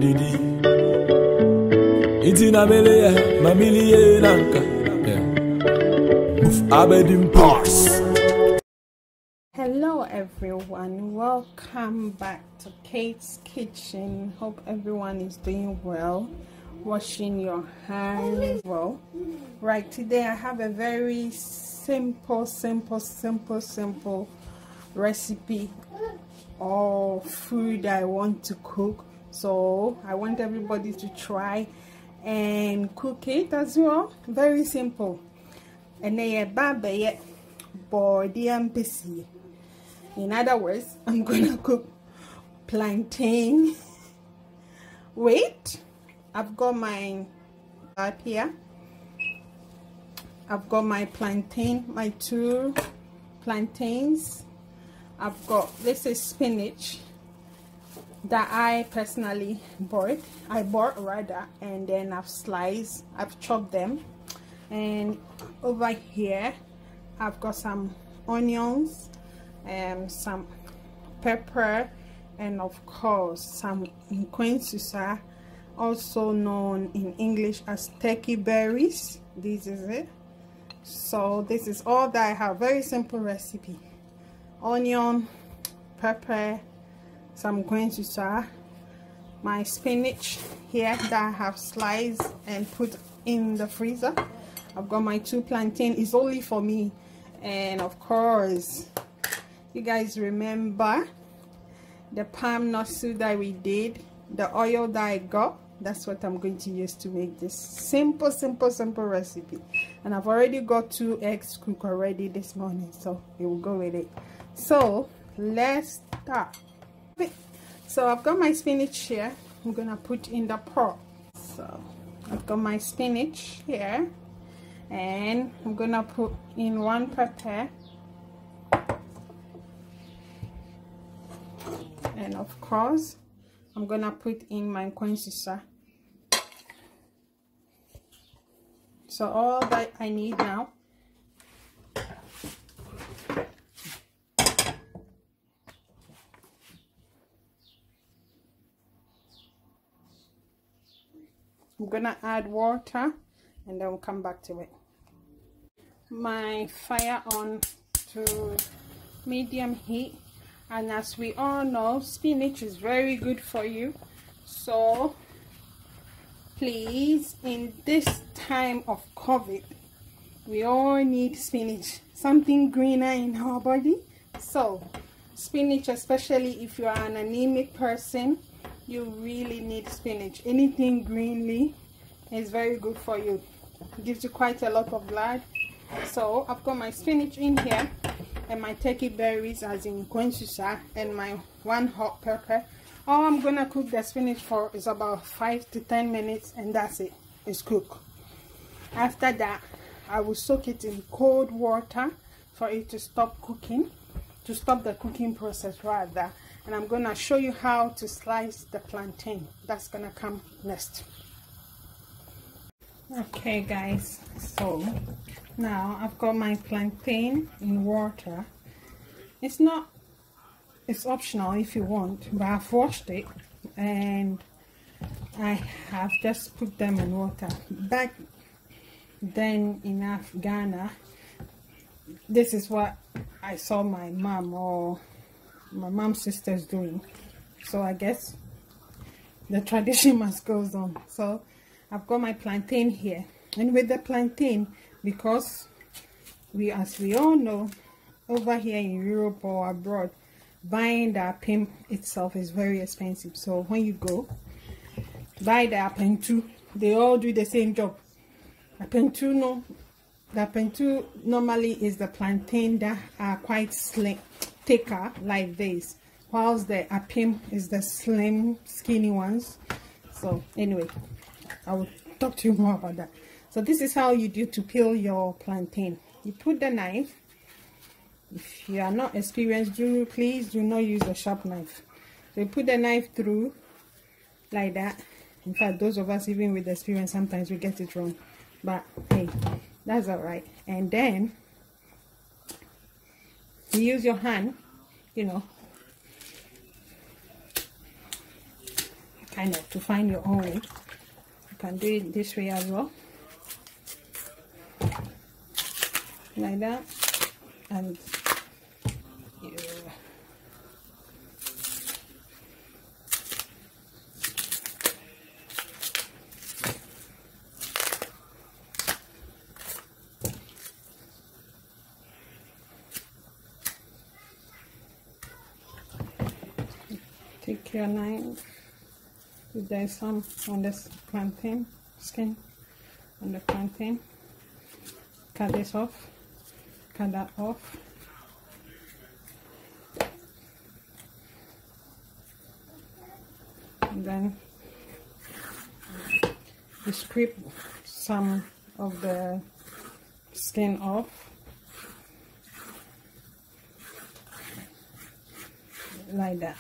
didi. Itina mele mamili nanka. Abedim parts. Hello everyone, welcome back to Kate's Kitchen. Hope everyone is doing well, washing your hands well. Right, today I have a very simple recipe of food I want to cook. So I want everybody to try and cook it as well. Very simple. And then body and pissy. In other words, I'm gonna cook plantain. Wait, I've got my up here. I've got my plantain, my 2 plantains. I've got, this is spinach that I personally bought. I bought rather, and then I've sliced, I've chopped them. And over here I've got some onions and some pepper, and of course some nkwensusa, also known in English as turkey berries. This is it. So this is all that I have. Very simple recipe. Onion, pepper, some nkwensusa, my spinach here that I have sliced and put in the freezer. I've got my 2 plantain. It's only for me. And of course, you guys remember the palm nut soup that we did, the oil that I got. That's what I'm going to use to make this simple recipe. And I've already got 2 eggs cooked already this morning, so it will go with it. So let's start. So I've got my spinach here. I'm gonna put in the pot. So I've got my spinach here, and I'm gonna put in 1 pepper, and of course I'm gonna put in my nkwensusa. So all that I need now, I'm gonna add water, and then we'll come back to it. My fire on to medium heat, and as we all know, spinach is very good for you. So please, in this time of COVID, we all need spinach, something greener in our body. So spinach, especially if you are an anemic person, you really need spinach. Anything greenly is very good for you. It gives you quite a lot of blood. So I've got my spinach in here, and my turkey berries as in nkwensusa, and my 1 hot pepper. All I'm gonna cook the spinach for is about 5 to 10 minutes, and that's it. It's cooked. After that, I will soak it in cold water for it to stop cooking, to stop the cooking process rather. And I'm gonna show you how to slice the plantain. That's gonna come next. Okay guys, so now I've got my plantain in water. It's optional if you want, but I've washed it and I have just put them in water. Back then in Ghana, this is what I saw my mom or my mom's sisters doing. So I guess the tradition must go on. So I've got my plantain here, and with the plantain, because as we all know, over here in Europe or abroad, buying the apim itself is very expensive. So when you go buy the apentu, they all do the same job. Apentu, no, the apentu normally is the plantain that are quite slim, thicker like this, whilst the apim is the slim, skinny ones. So anyway, I will talk to you more about that. So this is how you do to peel your plantain. You put the knife. If you are not experienced, please do not use a sharp knife. So you put the knife through like that. In fact, those of us even with experience, sometimes we get it wrong, but hey, that's all right. And then you use your hand, you know, kind of to find your own way. You can do it this way as well, like that, and take your knife. If there's some on this plantain skin on the plantain, cut this off, cut that off. And then you scrape some of the skin off, like that.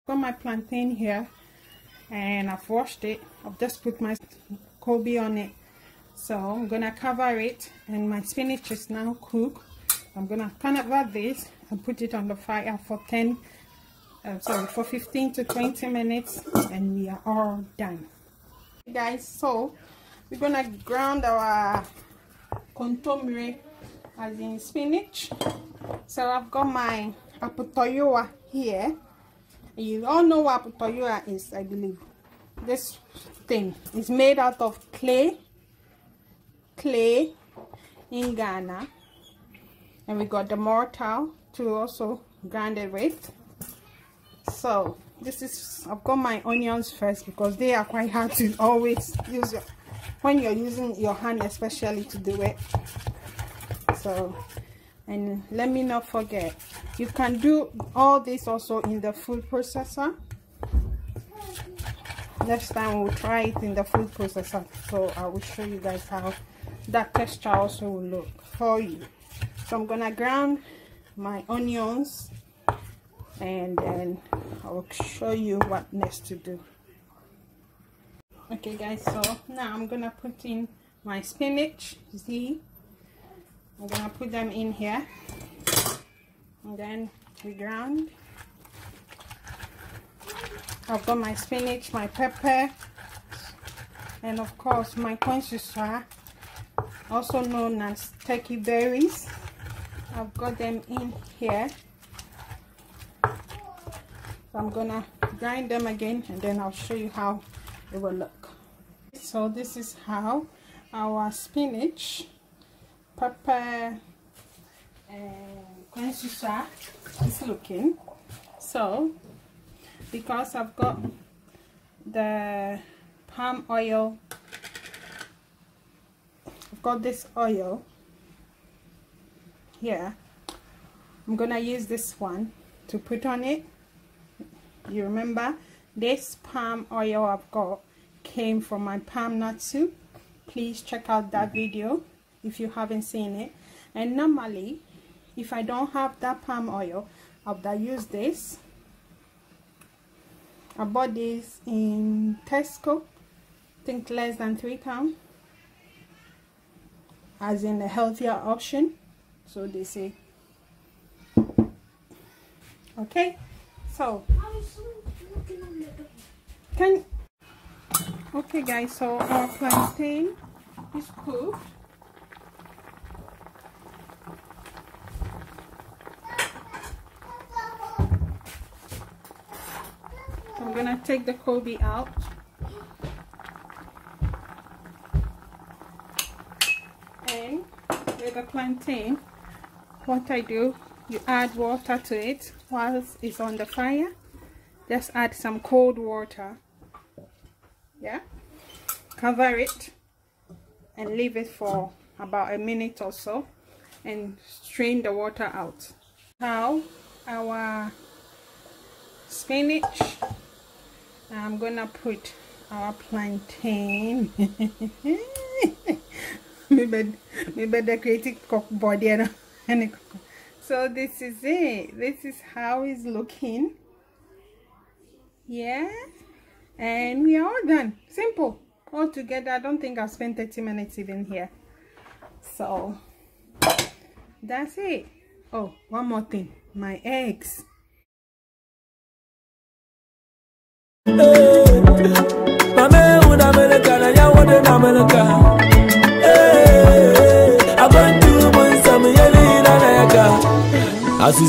Got my plantain here and I've washed it. I've just put my Kobi on it, so I'm gonna cover it, and my spinach is now cooked. I'm gonna cover this and put it on the fire for 15 to 20 minutes, and we are all done. Guys, so we're gonna ground our kontomire, as in spinach. So I've got my aputoyoa here. You all know what aputoyoa is, I believe. This thing is made out of clay in Ghana, and we got the mortar to also grind it with. So this is, I've got my onions first because they are quite hard to always use when you're using your hand, especially to do it. So, and let me not forget, you can do all this also in the food processor. Next time we'll try it in the food processor, so I will show you guys how that texture also will look for you. So I'm gonna grind my onions, and then I will show you what next to do. Okay guys, so now I'm gonna put in my spinach. See, I'm gonna put them in here, and then we ground. I've got my spinach, my pepper, and of course my kontomire, also known as turkey berries. I've got them in here. So I'm gonna grind them again, and then I'll show you how it will look. So this is how our spinach, pepper, and kontomire is looking. So because I've got the palm oil, I've got this oil here, I'm gonna use this one to put on it. You remember this palm oil I've got came from my palm nut soup. Please check out that video if you haven't seen it. And normally if I don't have that palm oil, I'll use this. I bought this in Tesco, I think less than £3, as in a healthier option, so they say. Okay, so okay guys, so our plantain is cooked. I'm gonna take the Kobi out. And with the plantain, what I do, you add water to it whilst it's on the fire. Just add some cold water. Yeah, cover it and leave it for about a minute or so, and strain the water out. Now our spinach, I'm gonna put our plantain. Maybe the creative cook body and So this is it. This is how it's looking. Yeah, and we are all done. Simple. All together. I don't think I've spent 30 minutes even here. So that's it. Oh, one more thing. My eggs. As